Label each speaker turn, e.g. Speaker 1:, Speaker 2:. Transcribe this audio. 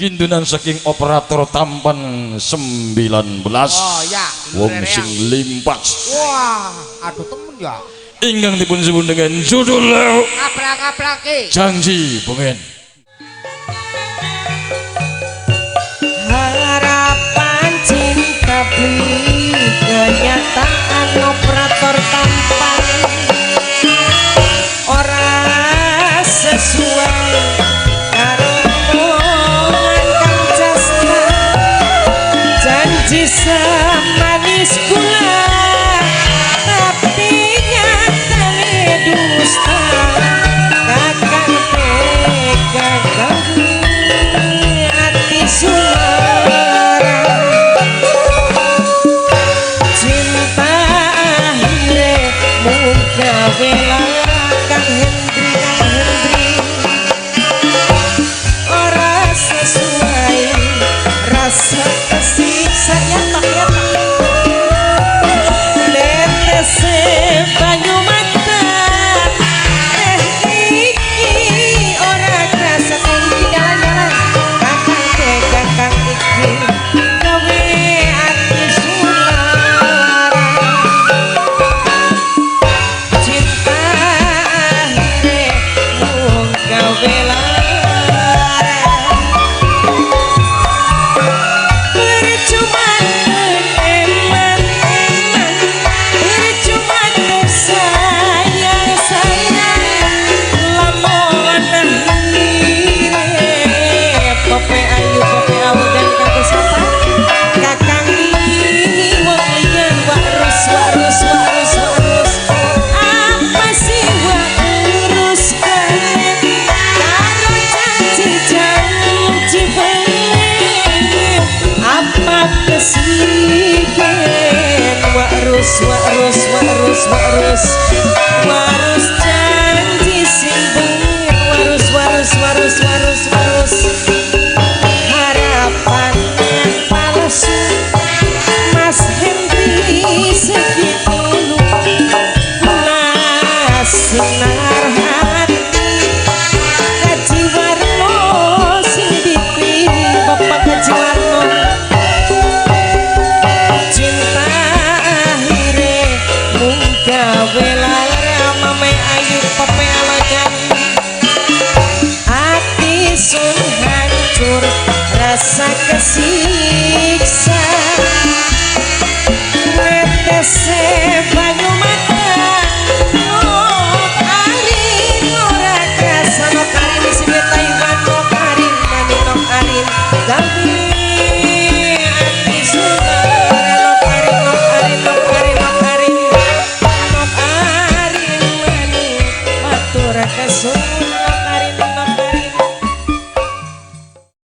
Speaker 1: Kintunan saking operator tampan 19.
Speaker 2: Oh ya,
Speaker 1: wong sing limpas.
Speaker 2: Wah, aduh temen ya.
Speaker 1: Ingkang dipun sebut dengan judul
Speaker 2: Kaplak-kaplake.
Speaker 1: Janji Pengen.
Speaker 3: Harapan cinta beli kenyataan operator tampan ora sesuai karo omongan kang jasna janji semanis gula tapi nyatane dusta kakang tega gawe ati suara cinta akhirnya muka bela kang Hendri ora sesuai rasa kesiksa ya tak letese banyu mata iki ora krasa tinggi jalan-jalan kakang tega kakang iki gawe ati sulara cinta akhirnya mung gawe lara percuma eman percuma sayang lamun mirip pope ayu pope awu dan kakek sapa kakang ini wong liyan warus apa sih warus kalian karo janji beli apa kesigen warus janji sing beli warus harapan yang palsu Mas Hendri segitu mas sinar hati Kaji Warno sing dipilih Bapak Kaji Warno cinta akhirnya mung gawe lara mame ayu pepe alajan hati sun hancur rasa kesiksa netese banyu mata nok arin ora krasa nok arin sing Taiwan nok arin nani nok arin gawe ati suara nok arin mani matur kesun